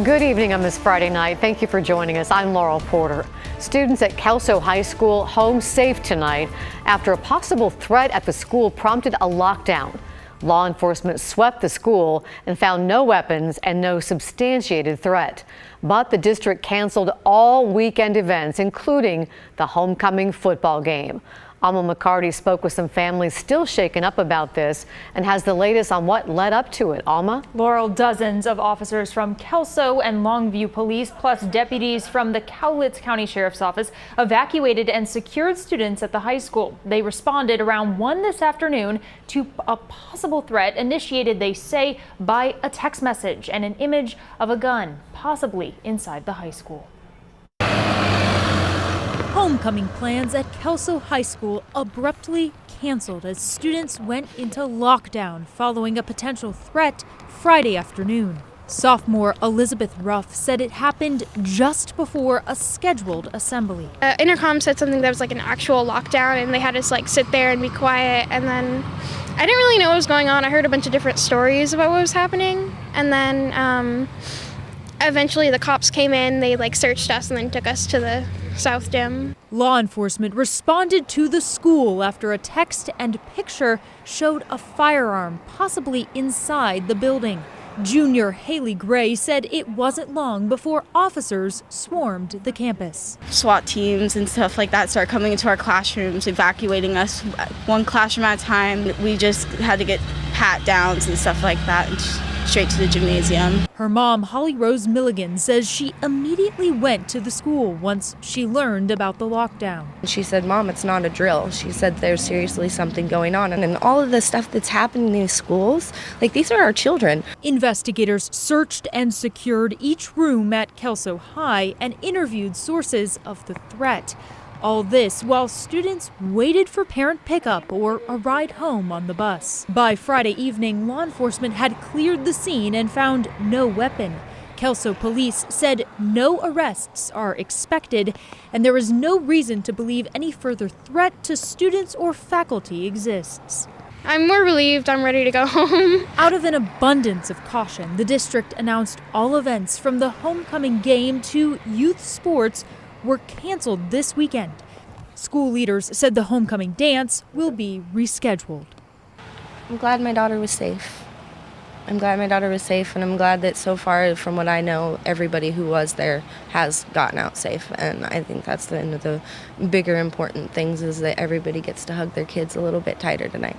Good evening on this Friday night. Thank you for joining us. I'm Laurel Porter. Students at Kelso High School home safe tonight after a possible threat at the school prompted a lockdown. Law enforcement swept the school and found no weapons and no substantiated threat. But the district canceled all weekend events, including the homecoming football game. Alma McCarty spoke with some families still shaken up about this and has the latest on what led up to it. Alma? Laurel, dozens of officers from Kelso and Longview Police, plus deputies from the Cowlitz County Sheriff's Office, evacuated and secured students at the high school. They responded around 1 this afternoon to a possible threat initiated, they say, by a text message and an image of a gun, possibly inside the high school. Homecoming plans at Kelso High School abruptly canceled as students went into lockdown following a potential threat Friday afternoon. Sophomore Elizabeth Ruff said it happened just before a scheduled assembly. Intercom said something that was like an actual lockdown, and they had us like sit there and be quiet, and then I didn't really know what was going on. I heard a bunch of different stories about what was happening, and then eventually the cops came in, they like searched us and then took us to the South Dim. Law enforcement responded to the school after a text and picture showed a firearm possibly inside the building. Junior Haley Gray said it wasn't long before officers swarmed the campus. SWAT teams and stuff like that start coming into our classrooms, evacuating us one classroom at a time. We just had to get pat downs and stuff like that and straight to the gymnasium. Her mom, Holly Rose Milligan, says she immediately went to the school once she learned about the lockdown. She said, "Mom, it's not a drill." She said there's seriously something going on. And all of the stuff that's happening in these schools, like these are our children. Investigators searched and secured each room at Kelso High and interviewed sources of the threat. All this while students waited for parent pickup or a ride home on the bus. By Friday evening, law enforcement had cleared the scene and found no weapon. Kelso police said no arrests are expected, and there is no reason to believe any further threat to students or faculty exists. I'm more relieved. I'm ready to go home. Out of an abundance of caution, the district announced all events from the homecoming game to youth sports were canceled this weekend. School leaders said the homecoming dance will be rescheduled. I'm glad my daughter was safe. I'm glad my daughter was safe, and I'm glad that so far, from what I know, everybody who was there has gotten out safe. And I think that's one of the bigger important things, is that everybody gets to hug their kids a little bit tighter tonight.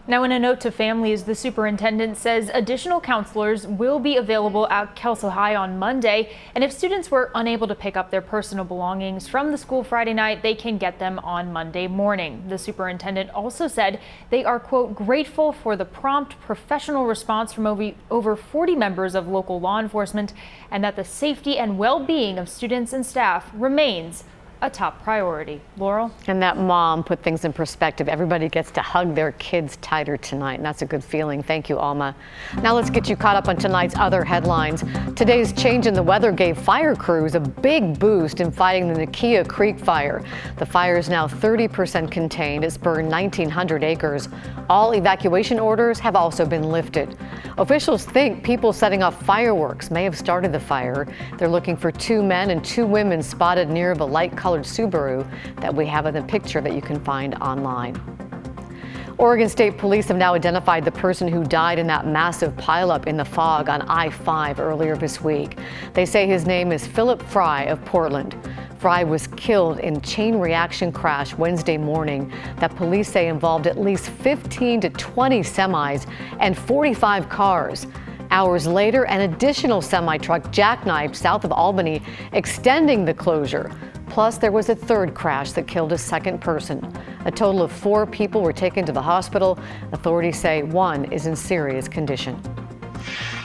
Now, in a note to families, the superintendent says additional counselors will be available at Kelso High on Monday. And if students were unable to pick up their personal belongings from the school Friday night, they can get them on Monday morning. The superintendent also said they are, quote, grateful for the prompt professional response from over 40 members of local law enforcement, and that the safety and well-being of students and staff remains a top priority. Laurel? And that mom put things in perspective. Everybody gets to hug their kids tighter tonight, and that's a good feeling. Thank you, Alma. Now let's get you caught up on tonight's other headlines. Today's change in the weather gave fire crews a big boost in fighting the Nakia Creek fire. The fire is now 30% contained. It's burned 1,900 acres. All evacuation orders have also been lifted. Officials think people setting off fireworks may have started the fire. They're looking for 2 men and 2 women spotted near the light-colored Subaru that we have in the picture that you can find online. Oregon State Police have now identified the person who died in that massive pileup in the fog on I-5 earlier this week. They say his name is Philip Fry of Portland. Fry was killed in a chain reaction crash Wednesday morning that police say involved at least 15 to 20 semis and 45 cars. Hours later, an additional semi-truck jackknifed south of Albany, extending the closure. Plus, there was a third crash that killed a second person. A total of 4 people were taken to the hospital. Authorities say 1 is in serious condition.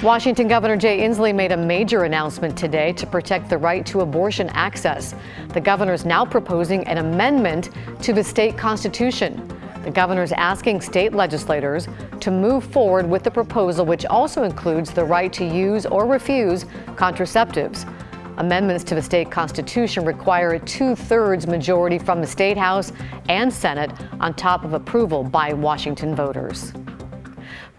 Washington Governor Jay Inslee made a major announcement today to protect the right to abortion access. The governor is now proposing an amendment to the state constitution. The governor is asking state legislators to move forward with the proposal, which also includes the right to use or refuse contraceptives. Amendments to the state constitution require a 2/3 majority from the state House and Senate on top of approval by Washington voters.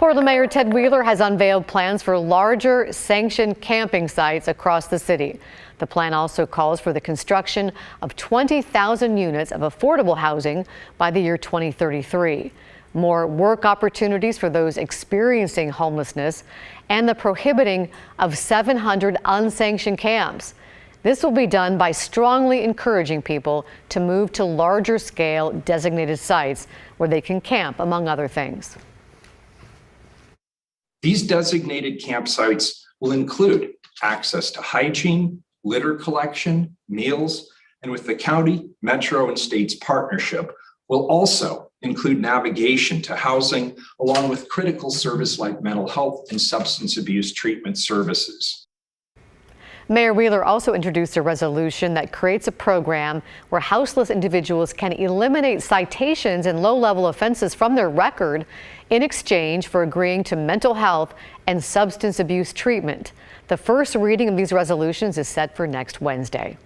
Portland Mayor Ted Wheeler has unveiled plans for larger sanctioned camping sites across the city. The plan also calls for the construction of 20,000 units of affordable housing by the year 2033. More work opportunities for those experiencing homelessness, and the prohibiting of 700 unsanctioned camps. This will be done by strongly encouraging people to move to larger scale designated sites where they can camp, among other things. These designated campsites will include access to hygiene, litter collection, meals, and with the county, metro, and state's partnership, will also include navigation to housing, along with critical service like mental health and substance abuse treatment services. Mayor Wheeler also introduced a resolution that creates a program where houseless individuals can eliminate citations and low-level offenses from their record in exchange for agreeing to mental health and substance abuse treatment. The first reading of these resolutions is set for next Wednesday.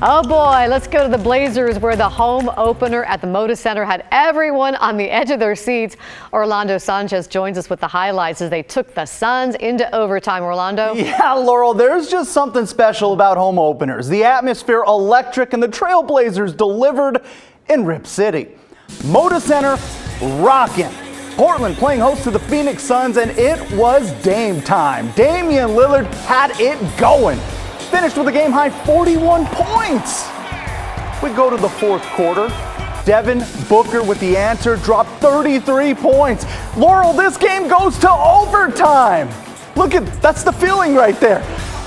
Oh boy, let's go to the Blazers, where the home opener at the Moda Center had everyone on the edge of their seats. Orlando Sanchez joins us with the highlights as they took the Suns into overtime. Orlando? Yeah, Laurel, there's just something special about home openers. The atmosphere electric, and the Trailblazers delivered in Rip City. Moda Center rocking. Portland playing host to the Phoenix Suns, and it was Dame time. Damian Lillard had it going. Finished with a game-high 41 points. We go to the fourth quarter. Devin Booker with the answer, dropped 33 points. Laurel, this game goes to overtime. Look at, that's the feeling right there.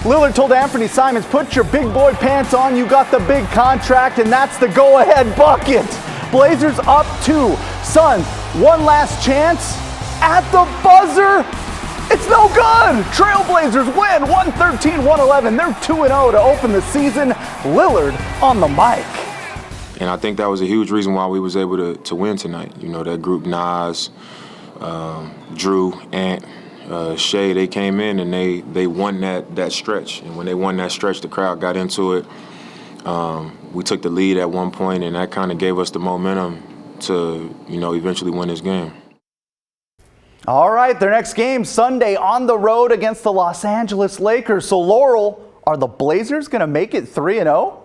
Lillard told Anthony Simons, put your big boy pants on, you got the big contract, and that's the go-ahead bucket. Blazers up 2. Suns, one last chance at the buzzer. It's no good! Trailblazers win 113-111. They're 2-0 to open the season. Lillard on the mic. And I think that was a huge reason why we was able to win tonight. You know, that group, Nas, Drew, Ant, Shay, they came in and they won that stretch. And when they won that stretch, the crowd got into it. We took the lead at one point, and that kind of gave us the momentum to, you know, eventually win this game. All right, their next game Sunday on the road against the Los Angeles Lakers. So, Laurel, are the Blazers going to make it 3-0?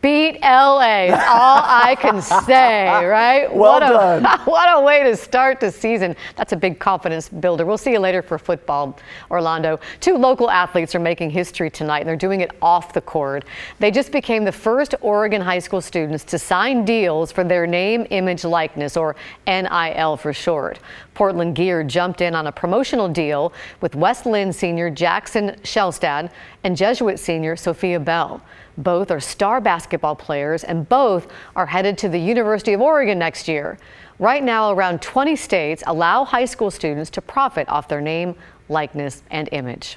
Beat LA. That's all I can say, right? Well done. What a way to start the season. That's a big confidence builder. We'll see you later for football, Orlando. 2 local athletes are making history tonight, and they're doing it off the court. They just became the first Oregon high school students to sign deals for their name, image, likeness, or NIL for short. Portland Gear jumped in on a promotional deal with West Lynn senior Jackson Shellstad and Jesuit senior Sophia Bell. Both are star basketball players, and both are headed to the University of Oregon next year. Right now, around 20 states allow high school students to profit off their name, likeness, and image.